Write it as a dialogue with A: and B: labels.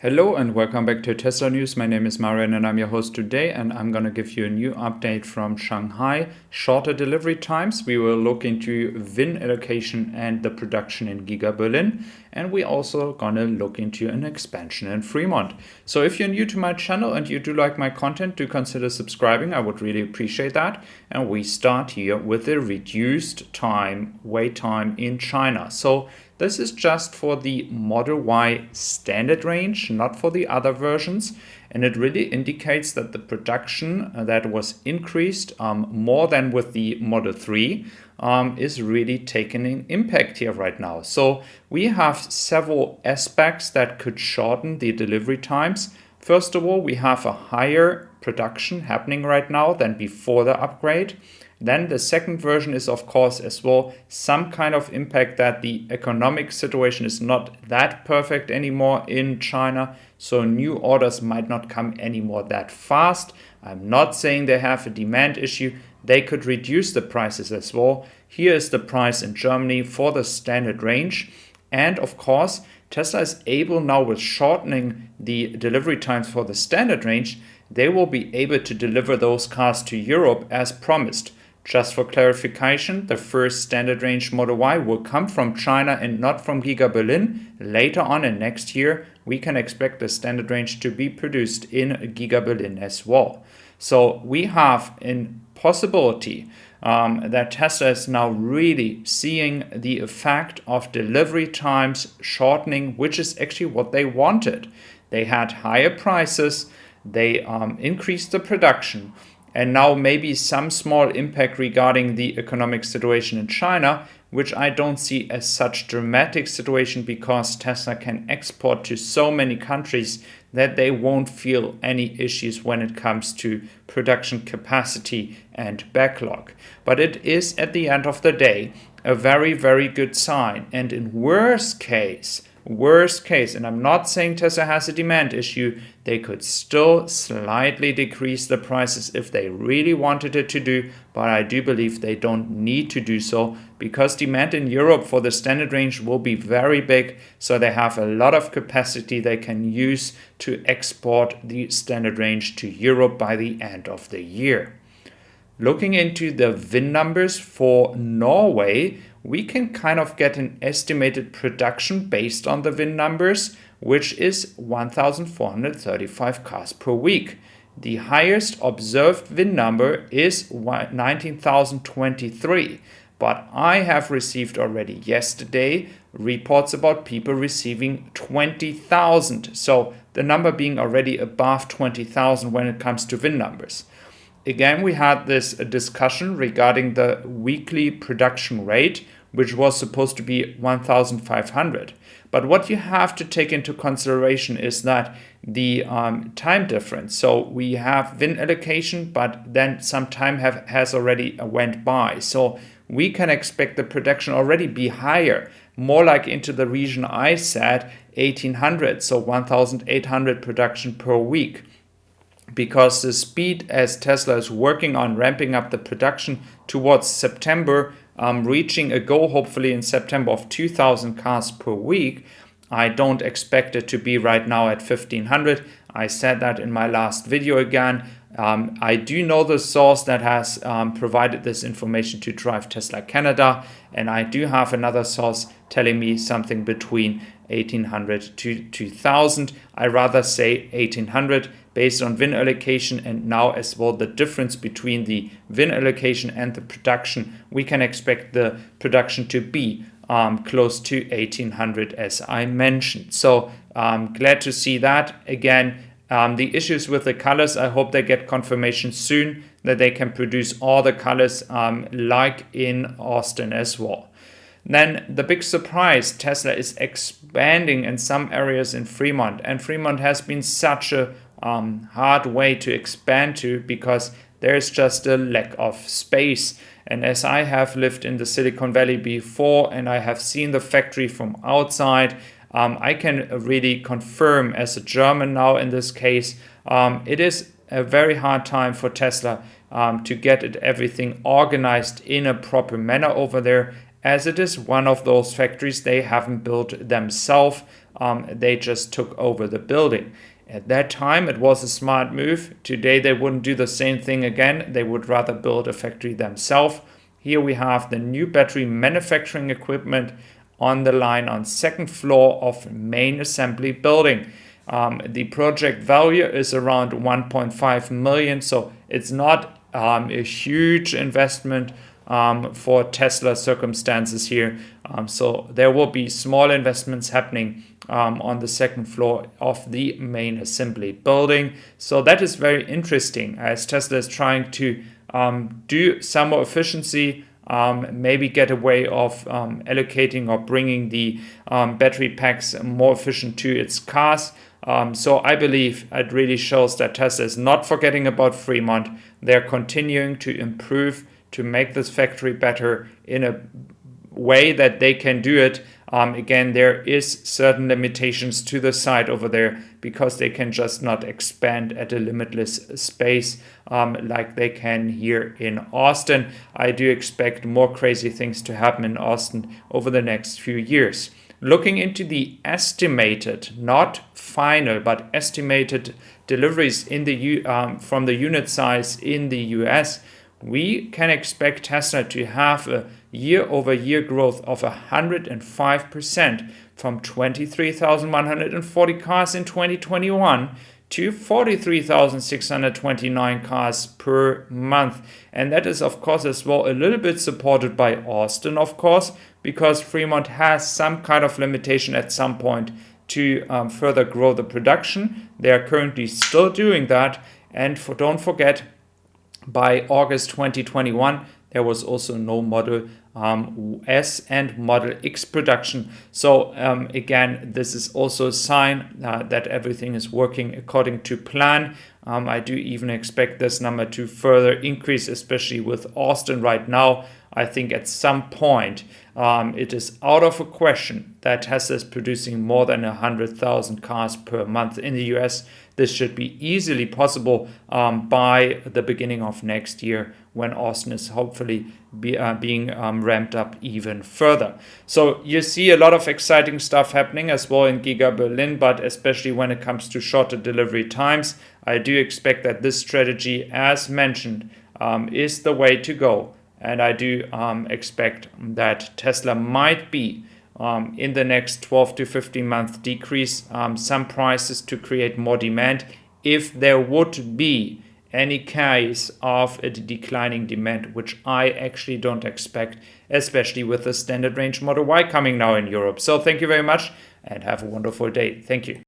A: Hello and welcome back to Tesla News. My name is Marian and I'm your host today, and I'm going to give you a new update from Shanghai. Shorter delivery times. We will look into VIN allocation and the production in Giga Berlin, and we also going to look into an expansion in Fremont. So if you're new to my channel and you do like my content, do consider subscribing. I would really appreciate that. And we start here with the reduced wait time in China. So this is just for the Model Y standard range, not for the other versions. And it really indicates that the production that was increased more than with the Model 3 is really taking an impact here right now. So we have several aspects that could shorten the delivery times. First of all, we have a higher production happening right now than before the upgrade. Then the second version is, of course, as well, some kind of impact that the economic situation is not that perfect anymore in China. So new orders might not come anymore that fast. I'm not saying they have a demand issue. They could reduce the prices as well. Here is the price in Germany for the standard range. And of course, Tesla is able now, with shortening the delivery times for the standard range, they will be able to deliver those cars to Europe as promised. Just for clarification, the first standard range Model Y will come from China and not from Giga Berlin. Later on in next year, we can expect the standard range to be produced in Giga Berlin as well. So we have a possibility that Tesla is now really seeing the effect of delivery times shortening, which is actually what they wanted. They had higher prices, they increased the production, and now maybe some small impact regarding the economic situation in China, which I don't see as such dramatic situation because Tesla can export to so many countries that they won't feel any issues when it comes to production capacity and backlog. But it is, at the end of the day, a very, very good sign. And in worst case, and I'm not saying Tesla has a demand issue, they could still slightly decrease the prices if they really wanted it to do, but I do believe they don't need to do so because demand in Europe for the standard range will be very big, so they have a lot of capacity they can use to export the standard range to Europe by the end of the year. Looking into the VIN numbers for Norway, we can kind of get an estimated production based on the VIN numbers, which is 1,435 cars per week. The highest observed VIN number is 19,023, but I have received already yesterday reports about people receiving 20,000. So the number being already above 20,000 when it comes to VIN numbers. Again, we had this discussion regarding the weekly production rate, which was supposed to be 1,500. But what you have to take into consideration is that the time difference. So we have VIN allocation, but then some time has already went by. So we can expect the production already be higher, more like into the region I said, 1,800, so 1,800 production per week. Because the speed as Tesla is working on ramping up the production towards September, reaching a goal hopefully in September of 2,000 cars per week, I don't expect it to be right now at 1,500. I said that in my last video again. I do know the source that has provided this information to Drive Tesla Canada, and I do have another source telling me something between 1,800 to 2,000. I rather say 1,800 based on VIN allocation, and now as well the difference between the VIN allocation and the production, we can expect the production to be close to 1,800 as I mentioned. So glad to see that. Again, the issues with the colors, I hope they get confirmation soon that they can produce all the colors like in Austin as well. Then the big surprise, Tesla is expanding in some areas in Fremont, and Fremont has been such a hard way to expand to because there's just a lack of space. And as I have lived in the Silicon Valley before and I have seen the factory from outside, I can really confirm as a German now in this case, it is a very hard time for Tesla to get everything organized in a proper manner over there, as it is one of those factories they haven't built themselves. they just took over the building. At that time, it was a smart move. Today, they wouldn't do the same thing again. They would rather build a factory themselves. Here we have the new battery manufacturing equipment on the line on second floor of main assembly building. The project value is around 1.5 million, so it's not a huge investment for Tesla circumstances here. So there will be small investments happening on the second floor of the main assembly building. So that is very interesting, as Tesla is trying to do some more efficiency, maybe get a way of allocating or bringing the battery packs more efficient to its cars. So I believe it really shows that Tesla is not forgetting about Fremont. They're continuing to improve, to make this factory better in a way that they can do it. Again, there is certain limitations to the site over there because they can just not expand at a limitless space like they can here in Austin. I do expect more crazy things to happen in Austin over the next few years. Looking into the estimated, not final, but estimated deliveries in the from the unit size in the US, we can expect Tesla to have a year-over-year growth of 105% from 23,140 cars in 2021 to 43,629 cars per month. And that is, of course, as well a little bit supported by Austin, of course, because Fremont has some kind of limitation at some point to further grow the production. They are currently still doing that. And don't forget, by August 2021, there was also no Model S and Model X production. So again, this is also a sign that everything is working according to plan. I do even expect this number to further increase, especially with Austin right now. I think at some point it is out of a question that Tesla is producing more than 100,000 cars per month in the US. This should be easily possible by the beginning of next year, when Austin is hopefully being ramped up even further. So you see a lot of exciting stuff happening as well in Giga Berlin, but especially when it comes to shorter delivery times, I do expect that this strategy, as mentioned, is the way to go. And I do expect that Tesla might be in the next 12 to 15 month decrease some prices to create more demand if there would be any case of a declining demand, which I actually don't expect, especially with the standard range Model Y coming now in Europe. So thank you very much and have a wonderful day. Thank you.